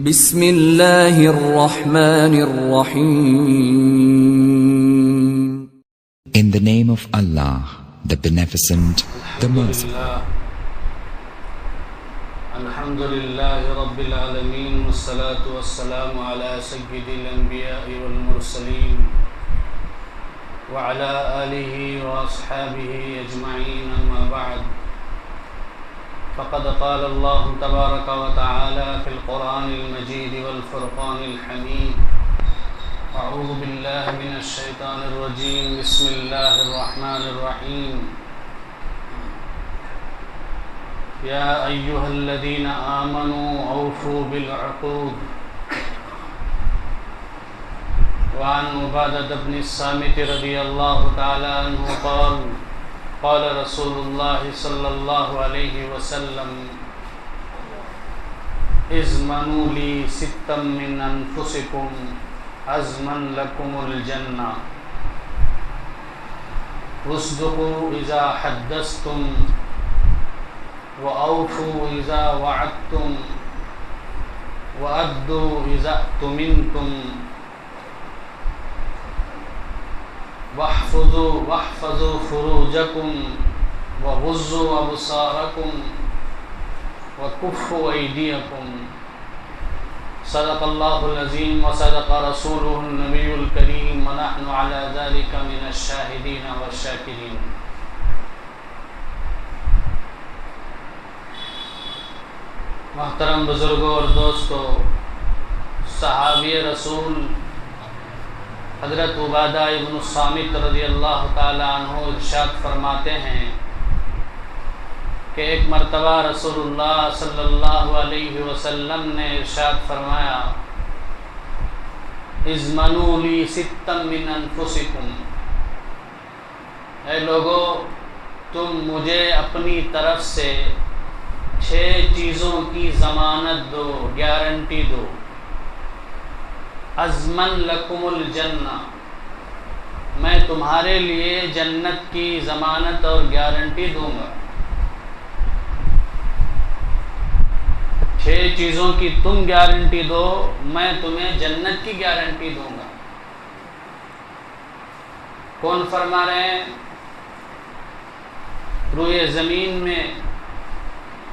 بسم اللہ الرحمن الرحیم. In the name of Allah, the Beneficent, the Merciful. الحمدللہ رب العالمین والصلاة والسلام علی سید الانبیاء والمرسلین وعلى آلہ واصحابہ اجمعین، اما بعد، فقد قال اللہ تبارک وتعالی فی القرآن المجید والفرقان الحمید. اعوذ باللہ من الشیطان الرجیم، بسم اللہ الرحمن الرحیم. یا ایہا الذین آمنوا اوفوا بالعقود. وعن عبادة بن الصامت رضی اللہ تعالی عنہ قال قال رسول اللہ صلی اللہ علیہ وسلم: اضمنوا لی ستا من انفسکم اضمن لکم الجنہ، واصدقوا اذا حدثتم، وأوفوا إذا وعدتم، وأدوا إذا اؤتمنتم، واحفظوا فروجكم، وغضوا أبصاركم، وكفوا أيديكم. صدق الله العظيم وصدق رسوله النبي الكريم، ونحن على ذلك من الشاهدين والشاكرين. محترم بزرگوں اور دوستو، صحابی رسول حضرت عبادہ ابن الصامت رضی اللہ تعالی عنہ ارشاد فرماتے ہیں کہ ایک مرتبہ رسول اللہ صلی اللہ علیہ وسلم نے ارشاد فرمایا: اضمنوا لی ستا من انفسکم، اے لوگو تم مجھے اپنی طرف سے 6 چیزوں کی ضمانت دو، گارنٹی دو. اضمن لکم الجنہ، میں تمہارے لیے جنت کی ضمانت اور گارنٹی دوں گا. 6 چیزوں کی تم گارنٹی دو، میں تمہیں جنت کی گارنٹی دوں گا. کون فرما رہے ہیں؟ روئے زمین میں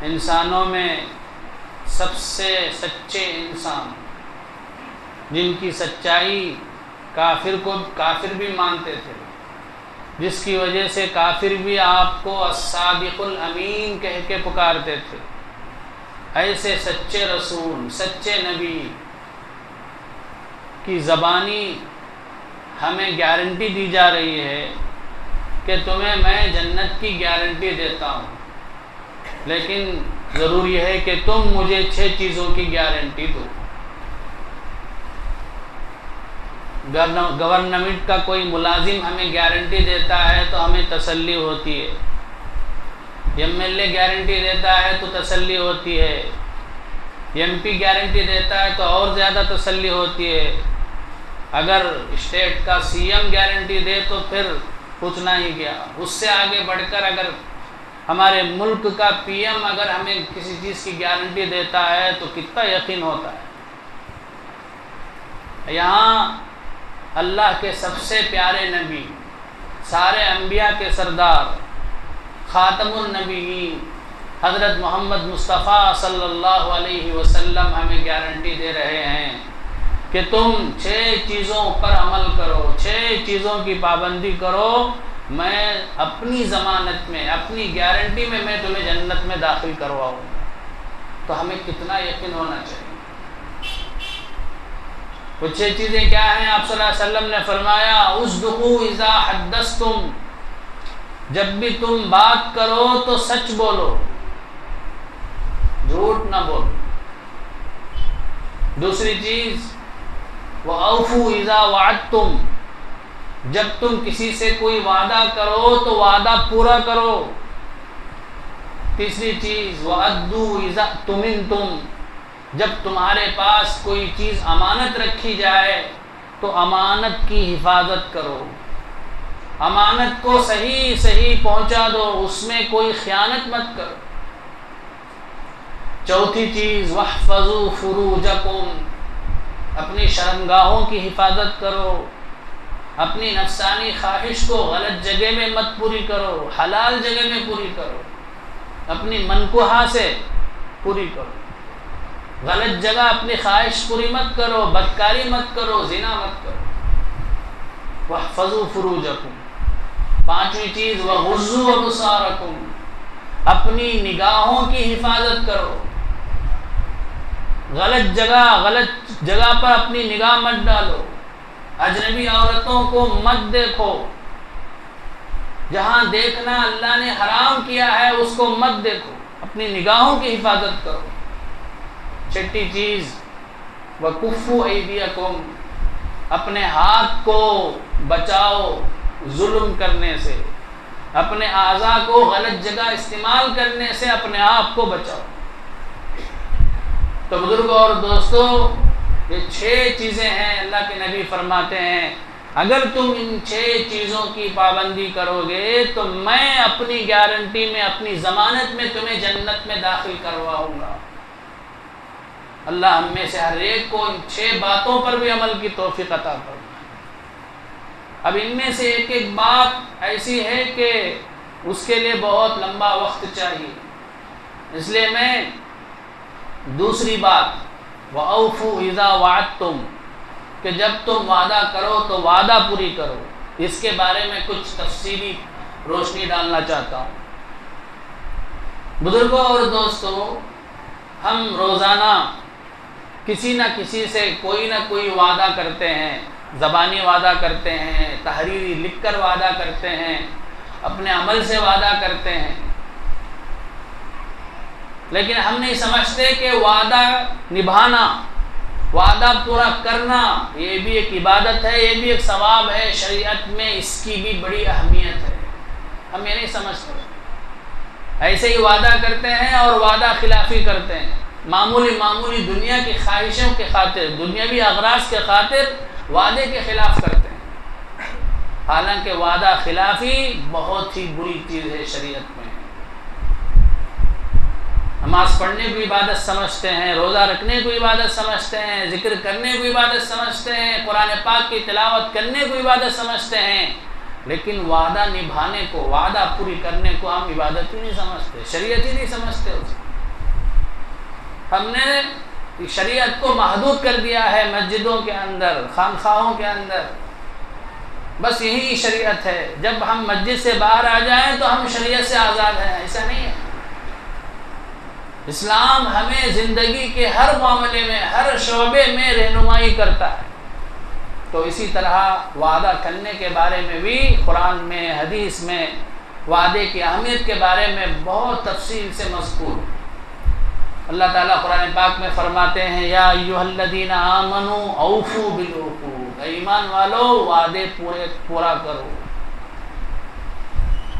انسانوں میں سب سے سچے انسان، جن کی سچائی کافر بھی مانتے تھے، جس کی وجہ سے کافر بھی آپ کو الصادق الامین کہہ کے پکارتے تھے، ایسے سچے رسول، سچے نبی کی زبانی ہمیں گارنٹی دی جا رہی ہے کہ تمہیں میں جنت کی گارنٹی دیتا ہوں، لیکن ضروری ہے کہ تم مجھے 6 چیزوں کی گارنٹی دو. گورنمنٹ کا کوئی ملازم ہمیں گارنٹی دیتا ہے تو ہمیں تسلی ہوتی ہے، ایم ایل اے گارنٹی دیتا ہے تو تسلی ہوتی ہے، ایم پی گارنٹی دیتا ہے تو اور زیادہ تسلی ہوتی ہے. اگر اسٹیٹ کا سی ایم گارنٹی دے تو پھر پوچھنا ہی گیا. اس سے آگے بڑھ کر اگر ہمارے ملک کا پی ایم اگر ہمیں کسی چیز کی گارنٹی دیتا ہے تو کتنا یقین ہوتا ہے. یہاں اللہ کے سب سے پیارے نبی، سارے انبیاء کے سردار، خاتم النبیین حضرت محمد مصطفیٰ صلی اللہ علیہ وسلم ہمیں گارنٹی دے رہے ہیں کہ تم 6 چیزوں پر عمل کرو، 6 چیزوں کی پابندی کرو، میں اپنی ضمانت میں، اپنی گارنٹی میں تمہیں جنت میں داخل کرواؤں. تو ہمیں کتنا یقین ہونا چاہیے. وہ 6 چیزیں کیا ہیں؟ آپ صلی اللہ علیہ وسلم نے فرمایا: اصدقوا اذا حدثتم، جب بھی تم بات کرو تو سچ بولو، جھوٹ نہ بولو. دوسری چیز وَأَوْفُوا اذا وعدتم، جب تم کسی سے کوئی وعدہ کرو تو وعدہ پورا کرو. تیسری چیز وَأَدُّوا اذا اؤْتُمِنْتُمْ، جب تمہارے پاس کوئی چیز امانت رکھی جائے تو امانت کی حفاظت کرو، امانت کو صحیح پہنچا دو، اس میں کوئی خیانت مت کرو. چوتھی چیز واحفظوا فروجکم، اپنی شرمگاہوں کی حفاظت کرو، اپنی نفسانی خواہش کو غلط جگہ میں مت پوری کرو، حلال جگہ میں پوری کرو، اپنی منکوحہ سے پوری کرو، غلط جگہ اپنی خواہش پوری مت کرو، بدکاری مت کرو، زنا مت کرو۔ واحفظوا فروجکم، پانچویں چیز وغضوا ابصارکم، اپنی نگاہوں کی حفاظت کرو، غلط جگہ پر اپنی نگاہ مت ڈالو، اجنبی عورتوں کو مت دیکھو، جہاں دیکھنا اللہ نے حرام کیا ہے اس کو مت دیکھو، اپنی نگاہوں کی حفاظت کرو۔ چھٹی چیز وَكُفُّوا أَيْدِيَكُمْ، اپنے ہاتھ کو بچاؤ ظلم کرنے سے، اپنے اعضاء کو غلط جگہ استعمال کرنے سے اپنے آپ کو بچاؤ۔ تو بزرگوں اور دوستو، یہ 6 چیزیں ہیں، اللہ کے نبی فرماتے ہیں اگر تم ان 6 چیزوں کی پابندی کرو گے تو میں اپنی گارنٹی میں، اپنی ضمانت میں تمہیں جنت میں داخل کرواؤں گا۔ اللہ ہم میں سے ہر ایک کو ان 6 باتوں پر بھی عمل کی توفیق عطا فرمائے۔ اب ان میں سے ایک ایک بات ایسی ہے کہ اس کے لیے بہت لمبا وقت چاہیے، اس لیے میں دوسری بات وَأَوْفُوا إِذَا وَعَدتُّمْ، کہ جب تم وعدہ کرو تو وعدہ پوری کرو، اس کے بارے میں کچھ تفصیلی روشنی ڈالنا چاہتا ہوں۔ بزرگوں اور دوستو، ہم روزانہ کسی نہ کسی سے کوئی نہ کوئی وعدہ کرتے ہیں، زبانی وعدہ کرتے ہیں، تحریری لکھ کر وعدہ کرتے ہیں، اپنے عمل سے وعدہ کرتے ہیں، لیکن ہم نہیں سمجھتے کہ وعدہ نبھانا، وعدہ پورا کرنا یہ بھی ایک عبادت ہے، یہ بھی ایک ثواب ہے، شریعت میں اس کی بھی بڑی اہمیت ہے۔ ہم یہ نہیں سمجھتے، ایسے ہی وعدہ کرتے ہیں اور وعدہ خلافی کرتے ہیں، معمولی دنیا کی خواہشوں کے خاطر، دنیاوی اغراض کے خاطر وعدے کے خلاف کرتے ہیں، حالانکہ وعدہ خلافی بہت ہی بری چیز ہے شریعت میں۔ نماز پڑھنے کو عبادت سمجھتے ہیں، روزہ رکھنے کو عبادت سمجھتے ہیں، ذکر کرنے کو عبادت سمجھتے ہیں، قرآن پاک کی تلاوت کرنے کو عبادت سمجھتے ہیں، لیکن وعدہ نبھانے کو، وعدہ پوری کرنے کو ہم عبادت ہی نہیں سمجھتے، شریعت ہی نہیں سمجھتے اسے۔ ہم نے شریعت کو محدود کر دیا ہے مسجدوں کے اندر، خانقاہوں کے اندر، بس یہی شریعت ہے، جب ہم مسجد سے باہر آ جائیں تو ہم شریعت سے آزاد ہیں، ایسا نہیں ہے۔ اسلام ہمیں زندگی کے ہر معاملے میں، ہر شعبے میں رہنمائی کرتا ہے۔ تو اسی طرح وعدہ کرنے کے بارے میں بھی قرآن میں، حدیث میں وعدے کی اہمیت کے بارے میں بہت تفصیل سے مذکور۔ اللہ تعالیٰ قرآن پاک میں فرماتے ہیں یا ایھا الذین آمنوا اوفوا بالعقود، اے ایمان والو وعدے پورا کرو۔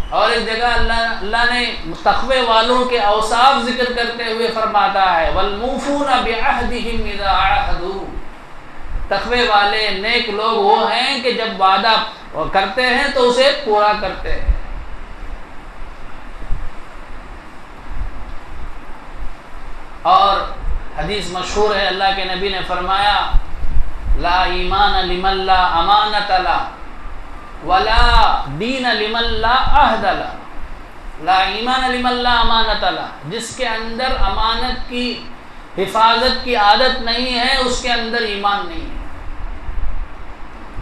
اور ایک جگہ اللہ نے تقوی والوں کے اوصاف ذکر کرتے ہوئے فرماتا ہے والموفون بعہدہم اذا عاہدوا، تقوی والے نیک لوگ وہ ہیں کہ جب وعدہ کرتے ہیں تو اسے پورا کرتے ہیں۔ اور حدیث مشہور ہے، اللہ کے نبی نے فرمایا لا ایمان لمن لا امانت لا ولا دین لمن لا عہد لا، لا ایمان لمن لا امانت لا، جس کے اندر امانت کی حفاظت کی عادت نہیں ہے اس کے اندر ایمان نہیں ہے،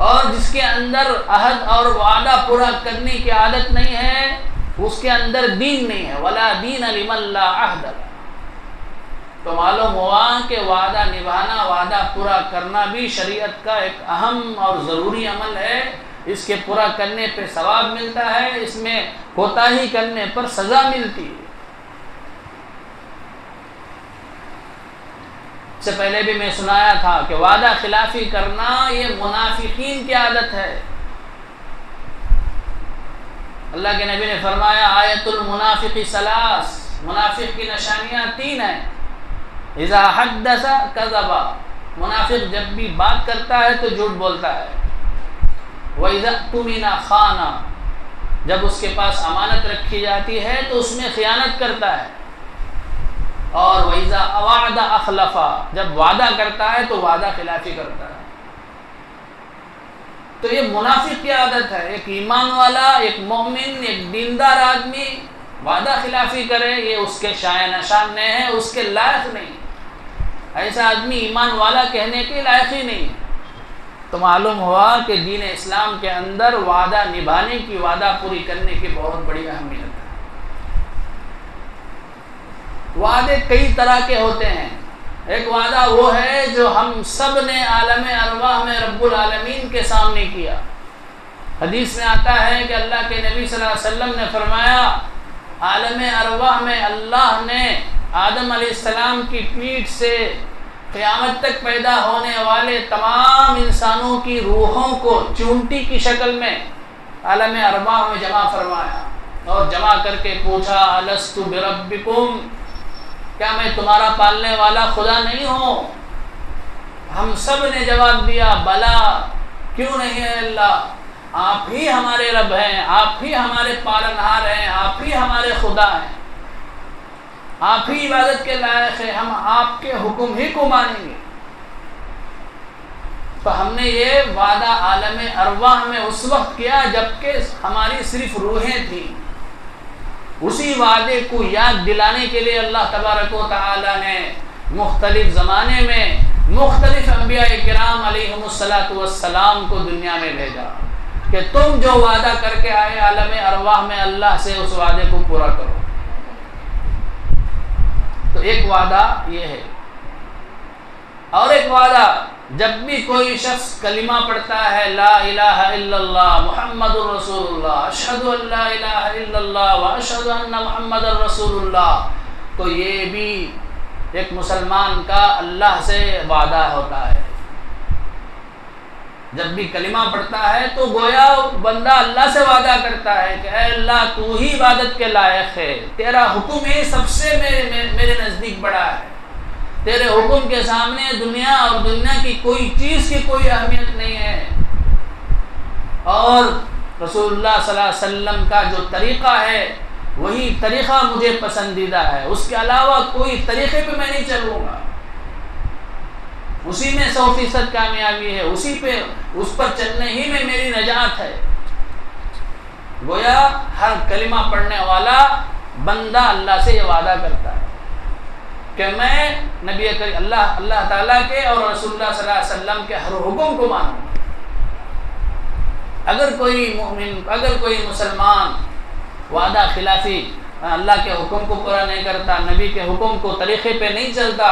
اور جس کے اندر عہد اور وعدہ پورا کرنے کی عادت نہیں ہے اس کے اندر دین نہیں ہے، ولا دین لمن لا عہد لا۔ تو معلوم ہوا کہ وعدہ نبھانا، وعدہ پورا کرنا بھی شریعت کا ایک اہم اور ضروری عمل ہے، اس کے پورا کرنے پہ ثواب ملتا ہے، اس میں کوتاہی کرنے پر سزا ملتی ہے۔ اس سے پہلے بھی میں سنایا تھا کہ وعدہ خلافی کرنا یہ منافقین کی عادت ہے۔ اللہ کے نبی نے فرمایا آیت المنافق ثلاث، منافق کی نشانیاں 3 ہیں۔ اذا حدث کذب، منافق جب بھی بات کرتا ہے تو جھوٹ بولتا ہے۔ وَإِذَا اؤْتُمِنَ خَانَ، جب اس کے پاس امانت رکھی جاتی ہے تو اس میں خیانت کرتا ہے۔ اور وَإِذَا أَوَعَدَ أَخْلَفَ، جب وعدہ کرتا ہے تو وعدہ خلافی کرتا ہے۔ تو یہ منافق کی عادت ہے۔ ایک ایمان والا، ایک مومن، ایک دیندار آدمی وعدہ خلافی کرے، یہ اس کے شایع نشان نہیں ہے، اس کے لائق نہیں۔ ایسا آدمی ایمان والا کہنے کے لائق ہی نہیں ہے۔ تو معلوم ہوا کہ دین اسلام کے اندر وعدہ نبھانے کی، وعدہ پوری کرنے کی بہت بڑی اہمیت ہے۔ وعدے کئی طرح کے ہوتے ہیں۔ ایک وعدہ وہ ہے جو ہم سب نے عالم ارواح میں رب العالمین کے سامنے کیا۔ حدیث میں آتا ہے کہ اللہ کے نبی صلی اللہ علیہ وسلم نے فرمایا، عالم ارواح میں اللہ نے آدم علیہ السلام کی پیٹھ سے قیامت تک پیدا ہونے والے تمام انسانوں کی روحوں کو چونٹی کی شکل میں عالم ارواح میں جمع فرمایا، اور جمع کر کے پوچھا، الستُ بربکم، کیا میں تمہارا پالنے والا خدا نہیں ہوں؟ ہم سب نے جواب دیا، بلا، کیوں نہیں ہے اللہ، آپ ہی ہمارے رب ہیں، آپ ہی ہمارے پالنہار ہیں، آپ ہی ہمارے خدا ہیں، آپ ہی عبادت کے لائق ہیں، ہم آپ کے حکم ہی کو مانیں گے۔ تو ہم نے یہ وعدہ عالم ارواح میں اس وقت کیا جبکہ ہماری صرف روحیں تھیں۔ اسی وعدے کو یاد دلانے کے لیے اللہ تبارک و تعالی نے مختلف زمانے میں مختلف انبیاء کرام علیہم السلام کو دنیا میں بھیجا کہ تم جو وعدہ کر کے آئے عالم ارواح میں اللہ سے، اس وعدے کو پورا کرو۔ تو ایک وعدہ یہ ہے۔ اور ایک وعدہ، جب بھی کوئی شخص کلمہ پڑھتا ہے، لا الہ الا اللہ محمد الرسول اللہ، اشہد ان لا الہ الا اللہ واشہد ان محمد الرسول اللہ، تو یہ بھی ایک مسلمان کا اللہ سے وعدہ ہوتا ہے۔ جب بھی کلمہ پڑھتا ہے تو گویا بندہ اللہ سے وعدہ کرتا ہے کہ اے اللہ تو ہی عبادت کے لائق ہے، تیرا حکم ہی سب سے میرے نزدیک بڑا ہے، تیرے حکم کے سامنے دنیا اور دنیا کی کوئی چیز کی کوئی اہمیت نہیں ہے، اور رسول اللہ صلی اللہ علیہ وسلم کا جو طریقہ ہے وہی طریقہ مجھے پسندیدہ ہے، اس کے علاوہ کوئی طریقے پہ میں نہیں چلوں گا، اسی میں 100% کامیابی ہے، اسی پہ اس پر چلنے ہی میں میری نجات ہے۔ گویا ہر کلمہ پڑھنے والا بندہ اللہ سے یہ وعدہ کرتا ہے کہ میں نبی کریم اللہ تعالیٰ کے اور رسول اللہ صلی اللہ علیہ وسلم کے ہر حکم کو مانوں۔ اگر کوئی مومن، اگر کوئی مسلمان وعدہ خلافی، اللہ کے حکم کو پورا نہیں کرتا، نبی کے حکم کو طریقے پہ نہیں چلتا،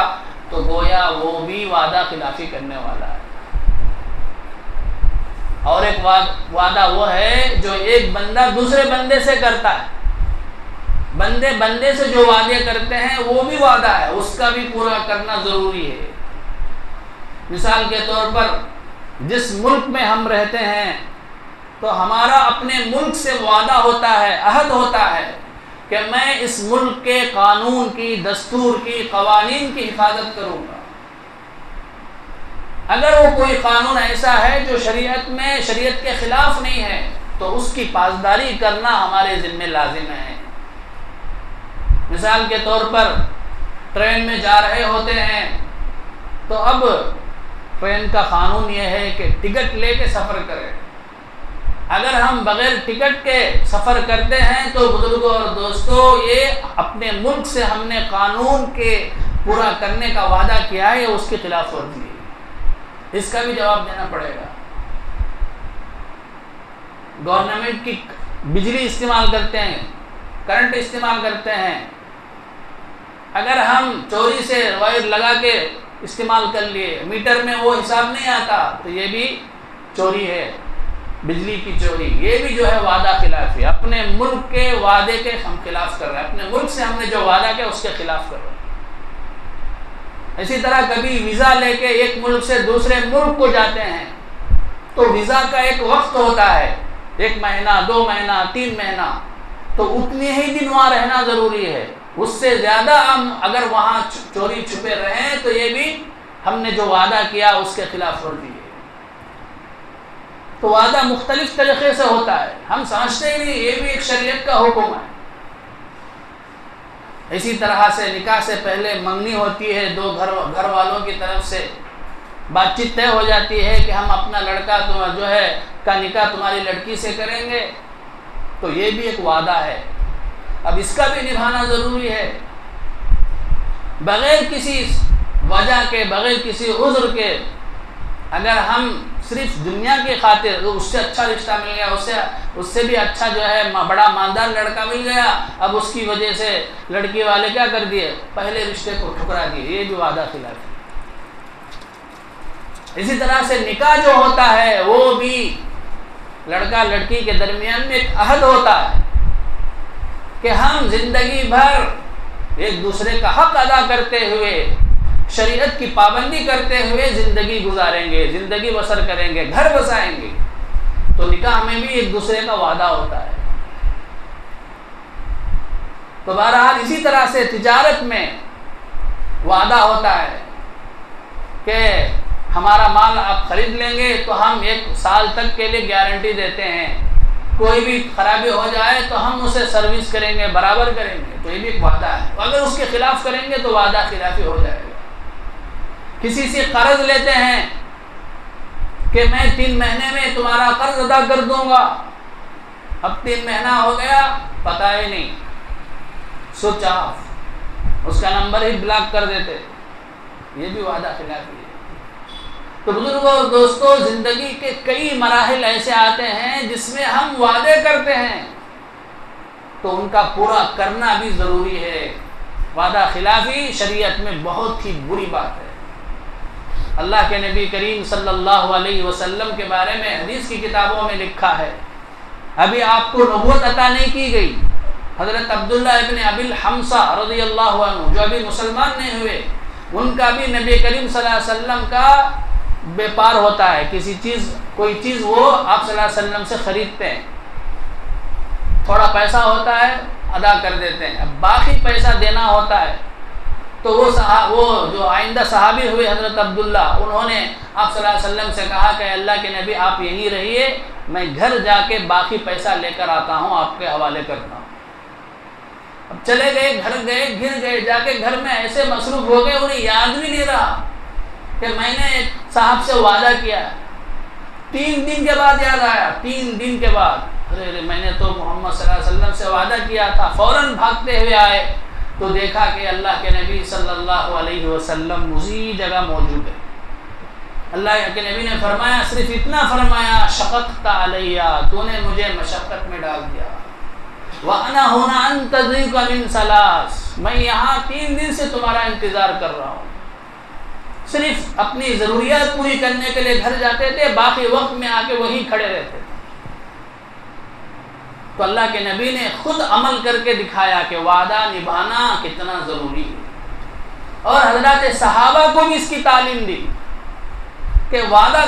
تو گویا وہ بھی وعدہ خلافی کرنے والا ہے۔ اور ایک وعدہ وہ ہے جو ایک بندہ دوسرے بندے سے کرتا ہے۔ بندے سے جو وعدے کرتے ہیں وہ بھی وعدہ ہے، اس کا بھی پورا کرنا ضروری ہے۔ مثال کے طور پر جس ملک میں ہم رہتے ہیں تو ہمارا اپنے ملک سے وعدہ ہوتا ہے، عہد ہوتا ہے کہ میں اس ملک کے قانون کی، دستور کی، قوانین کی حفاظت کروں گا۔ اگر وہ کوئی قانون ایسا ہے جو شریعت کے خلاف نہیں ہے تو اس کی پاسداری کرنا ہمارے ذمہ لازم ہے۔ مثال کے طور پر ٹرین میں جا رہے ہوتے ہیں تو اب ٹرین کا قانون یہ ہے کہ ٹکٹ لے کے سفر کریں۔ اگر ہم بغیر ٹکٹ کے سفر کرتے ہیں تو بزرگوں اور دوستوں، یہ اپنے ملک سے ہم نے قانون کے پورا کرنے کا وعدہ کیا ہے، اس کی خلاف ورزی ہے، اس کا بھی جواب دینا پڑے گا۔ گورنمنٹ کی بجلی استعمال کرتے ہیں، کرنٹ استعمال کرتے ہیں، اگر ہم چوری سے وائر لگا کے استعمال کر لیے، میٹر میں وہ حساب نہیں آتا تو یہ بھی چوری ہے، بجلی کی چوری، یہ بھی جو ہے وعدہ خلاف ہے۔ اپنے ملک کے وعدے کے ہم خلاف کر رہے ہیں، اپنے ملک سے ہم نے جو وعدہ کیا اس کے خلاف کر رہے ہیں۔ اسی طرح کبھی ویزا لے کے ایک ملک سے دوسرے ملک کو جاتے ہیں تو ویزا کا ایک وقت ہوتا ہے، 1 مہینہ، 2 مہینہ، 3 مہینہ، تو اتنے ہی دن وہاں رہنا ضروری ہے۔ اس سے زیادہ ہم اگر وہاں چوری چھپے رہیں تو یہ بھی ہم نے جو وعدہ کیا اس کے خلاف ورزی ہے۔ تو وعدہ مختلف طریقے سے ہوتا ہے، ہم سمجھتے ہی نہیں، یہ بھی ایک شریعت کا حکم ہے۔ اسی طرح سے نکاح سے پہلے منگنی ہوتی ہے، دو گھر والوں کی طرف سے بات چیت طے ہو جاتی ہے کہ ہم اپنا لڑکا جو ہے کا نکاح تمہاری لڑکی سے کریں گے، تو یہ بھی ایک وعدہ ہے، اب اس کا بھی نبھانا ضروری ہے۔ بغیر کسی وجہ کے، بغیر کسی عذر کے اگر ہم صرف دنیا کی خاطر اس سے اچھا رشتہ مل گیا، اس سے بھی اچھا جو ہے بڑا مالدار لڑکا مل گیا، اب اس کی وجہ سے لڑکی والے کیا کر دیے، پہلے رشتے کو ٹھکرا دیے، یہ بھی وعدہ خلاف ہے۔ اسی طرح سے نکاح جو ہوتا ہے وہ بھی لڑکا لڑکی کے درمیان میں ایک عہد ہوتا ہے کہ ہم زندگی بھر ایک دوسرے کا حق ادا کرتے ہوئے، شریعت کی پابندی کرتے ہوئے زندگی گزاریں گے، زندگی بسر کریں گے، گھر بسائیں گے۔ تو نکاح میں بھی ایک دوسرے کا وعدہ ہوتا ہے۔ تو بہرحال اسی طرح سے تجارت میں وعدہ ہوتا ہے کہ ہمارا مال آپ خرید لیں گے تو ہم 1 سال تک کے لیے گارنٹی دیتے ہیں، کوئی بھی خرابی ہو جائے تو ہم اسے سروس کریں گے، برابر کریں گے، تو یہ بھی ایک وعدہ ہے۔ اگر اس کے خلاف کریں گے تو وعدہ خلافی ہو جائے گا۔ کسی سے قرض لیتے ہیں کہ میں 3 مہینے میں تمہارا قرض ادا کر دوں گا، اب 3 مہینہ ہو گیا پتہ ہی نہیں، سوئچ آف، اس کا نمبر ہی بلاک کر دیتے، یہ بھی وعدہ خلافی ہے۔ تو بزرگوں اور دوستوں، زندگی کے کئی مراحل ایسے آتے ہیں جس میں ہم وعدے کرتے ہیں تو ان کا پورا کرنا بھی ضروری ہے۔ وعدہ خلافی شریعت میں بہت ہی بری بات ہے۔ اللہ کے نبی کریم صلی اللہ علیہ وسلم کے بارے میں حدیث کی کتابوں میں لکھا ہے، ابھی آپ کو نبوت عطا نہیں کی گئی، حضرت عبداللہ ابن ابی الحمصہ رضی اللہ عنہ جو ابھی مسلمان نہیں ہوئے، ان کا بھی نبی کریم صلی اللہ علیہ وسلم کا بیپار ہوتا ہے، کوئی چیز وہ آپ صلی اللہ علیہ وسلم سے خریدتے ہیں، تھوڑا پیسہ ہوتا ہے ادا کر دیتے ہیں، اب باقی پیسہ دینا ہوتا ہے، تو وہ جو آئندہ صحابی ہوئے حضرت عبداللہ، انہوں نے آپ صلی اللہ علیہ وسلم سے کہا کہ اللہ کے نبی آپ یہیں رہیے، میں گھر جا کے باقی پیسہ لے کر آتا ہوں، آپ کے حوالے کرتا ہوں۔ اب چلے گئے، گھر گئے، گھر گئے، جا کے گھر میں ایسے مصروف ہو گئے انہیں یاد بھی نہیں رہا کہ میں نے صاحب سے وعدہ کیا۔ 3 دن کے بعد یاد آیا، 3 دن کے بعد، ارے میں نے تو محمد صلی اللہ علیہ وسلم سے وعدہ کیا تھا۔ فوراً بھاگتے ہوئے آئے تو دیکھا کہ اللہ کے نبی صلی اللہ علیہ وسلم اسی جگہ موجود ہے۔ اللہ کے نبی نے فرمایا، صرف اتنا فرمایا، شققت علیہ، تو نے مجھے مشقت میں ڈال دیا، وَأَنَا هُنَا أَنْتَظِرُكَ مِنْ ثَلَاثٍ، میں یہاں 3 دن سے تمہارا انتظار کر رہا ہوں۔ صرف اپنی ضروریات پوری کرنے کے لیے گھر جاتے تھے، باقی وقت میں آ کے وہیں کھڑے رہتے تھے۔ تو اللہ کے نبی نے خود عمل کر کے دکھایا کہ وعدہ نبھانا کتنا ضروری ہے، اور حضرات صحابہ کو بھی اس کی تعلیم دی کہ وعدہ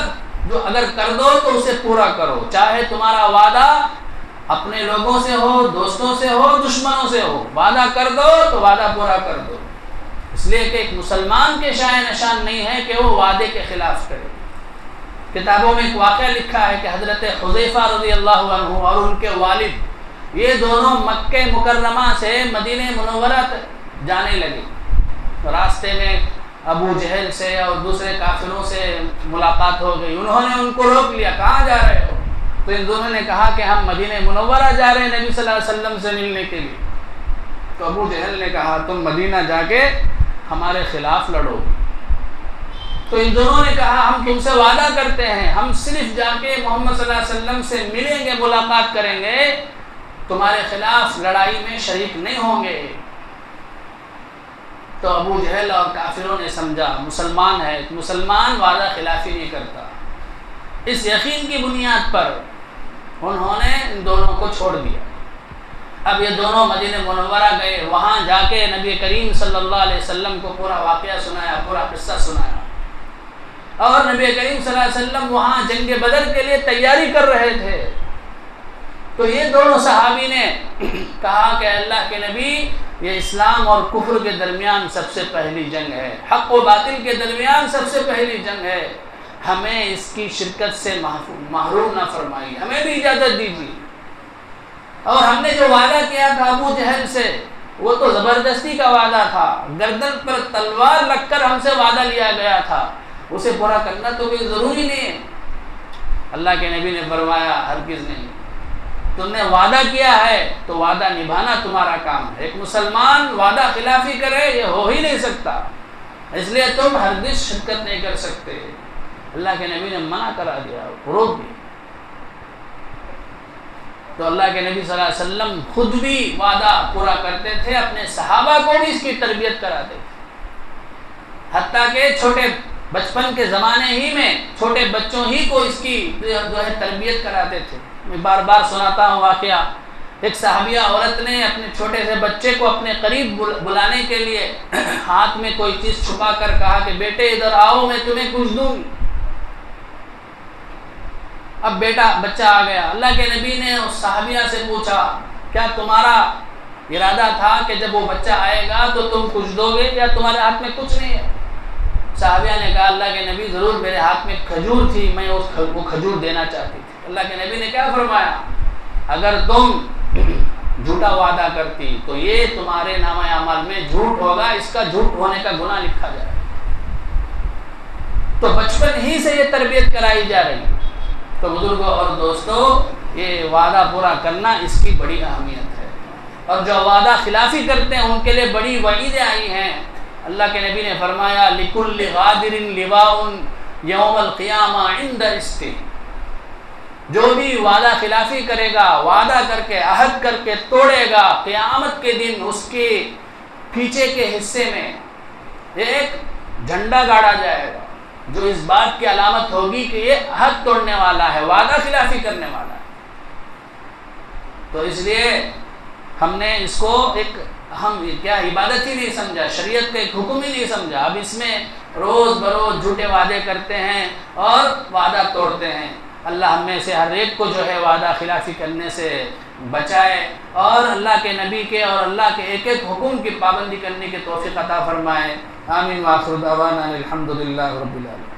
جو اگر کر دو تو اسے پورا کرو، چاہے تمہارا وعدہ اپنے لوگوں سے ہو، دوستوں سے ہو، دشمنوں سے ہو، وعدہ کر دو تو وعدہ پورا کر دو، اس لیے کہ ایک مسلمان کے شائع نشان نہیں ہے کہ وہ وعدے کے خلاف کرے۔ کتابوں میں ایک واقعہ لکھا ہے کہ حضرت حذیفہ رضی اللہ عنہ اور ان کے والد، یہ دونوں مکہ مکرمہ سے مدینہ منورہ جانے لگے، تو راستے میں ابو جہل سے اور دوسرے کافروں سے ملاقات ہو گئی، انہوں نے ان کو روک لیا، کہاں جا رہے ہو؟ تو ان دونوں نے کہا کہ ہم مدینہ منورہ جا رہے ہیں نبی صلی اللہ علیہ وسلم سے ملنے کے لیے۔ تو ابو جہل نے کہا تم مدینہ جا کے ہمارے خلاف لڑو۔ تو ان دونوں نے کہا ہم تم سے وعدہ کرتے ہیں، ہم صرف جا کے محمد صلی اللہ علیہ وسلم سے ملیں گے، ملاقات کریں گے، تمہارے خلاف لڑائی میں شریک نہیں ہوں گے۔ تو ابو جہل اور کافروں نے سمجھا مسلمان ہے، مسلمان وعدہ خلافی نہیں کرتا، اس یقین کی بنیاد پر انہوں نے ان دونوں کو چھوڑ دیا۔ اب یہ دونوں مدینہ منورہ گئے، وہاں جا کے نبی کریم صلی اللہ علیہ وسلم کو پورا واقعہ سنایا، پورا قصہ سنایا، اور نبی کریم صلی اللہ علیہ وسلم وہاں جنگ بدر کے لیے تیاری کر رہے تھے۔ تو یہ دونوں صحابی نے کہا کہ اللہ کے نبی، یہ اسلام اور کفر کے درمیان سب سے پہلی جنگ ہے، حق و باطل کے درمیان سب سے پہلی جنگ ہے، ہمیں اس کی شرکت سے محروم نہ فرمائیے، ہمیں بھی اجازت دیجیے۔ اور ہم نے جو وعدہ کیا تھا ابو جہل سے وہ تو زبردستی کا وعدہ تھا، گردن پر تلوار رکھ کر ہم سے وعدہ لیا گیا تھا، اسے پورا کرنا تو کوئی ضروری نہیں ہے۔ اللہ کے نبی نے فرمایا ہرگز نہیں، تم نے وعدہ کیا ہے تو وعدہ نبھانا تمہارا کام ہے۔ ایک مسلمان وعدہ خلافی کرے یہ ہو ہی نہیں سکتا، اس لیے تم ہرگز شرکت نہیں کر سکتے۔ اللہ کے نبی نے منع کرا دیا، روک دیا۔ تو اللہ کے نبی صلی اللہ علیہ وسلم خود بھی وعدہ پورا کرتے تھے، اپنے صحابہ کو بھی اس کی تربیت کراتے تھے، حتیٰ کہ چھوٹے بچپن کے زمانے ہی میں چھوٹے بچوں ہی کو اس کی جو ہے تربیت کراتے تھے۔ میں بار بار سناتا ہوں واقعہ، ایک صحابیہ عورت نے اپنے چھوٹے سے بچے کو اپنے قریب بلانے کے لیے ہاتھ میں کوئی چیز چھپا کر کہا کہ بیٹے ادھر آؤ میں تمہیں کچھ دوں گی۔ اب بچہ آ گیا، اللہ کے نبی نے اس صحابیہ سے پوچھا کیا تمہارا ارادہ تھا کہ جب وہ بچہ آئے گا تو تم کچھ دو گے یا تمہارے ہاتھ میں کچھ نہیں ہے؟ صحابیہ نے کہا اللہ کے نبی ضرور میرے ہاتھ میں کھجور تھی، میں وہ کھجور دینا چاہتی تھی۔ اللہ کے نبی نے کیا فرمایا؟ اگر تم جھوٹا وعدہ کرتی تو یہ تمہارے نامہ اعمال میں جھوٹ ہوگا، اس کا جھوٹ ہونے کا گناہ لکھا جائے۔ تو بچپن ہی سے یہ تربیت کرائی جا رہی ہے۔ تو بزرگوں اور دوستوں، یہ وعدہ پورا کرنا اس کی بڑی اہمیت ہے، اور جو وعدہ خلافی کرتے ہیں ان کے لیے بڑی وعیدیں آئی ہیں۔ اللہ کے نبی نے فرمایا لِكُلِّ غَادِرٍ لِوَاءٌ يَوْمَ الْقِيَامَةِ عِنْدَ رِزْقِهِ، جو بھی وعدہ خلافی کرے گا، وعدہ کر کے عہد کر کے توڑے گا، قیامت کے دن اس کے پیچھے کے حصے میں ایک جھنڈا گاڑا جائے گا جو اس بات کی علامت ہوگی کہ یہ عہد توڑنے والا ہے، وعدہ خلافی کرنے والا ہے۔ تو اس لیے ہم نے اس کو ایک کیا عبادت ہی نہیں سمجھا، شریعت کا ایک حکم ہی نہیں سمجھا۔ اب اس میں روز بروز جھوٹے وعدے کرتے ہیں اور وعدہ توڑتے ہیں۔ اللہ ہم میں سے ہر ایک کو جو ہے وعدہ خلافی کرنے سے بچائے، اور اللہ کے نبی کے اور اللہ کے ایک ایک حکم کی پابندی کرنے کی توفیق عطا فرمائے۔ آمین وآخر دعوانا الحمدللہ رب العالمین۔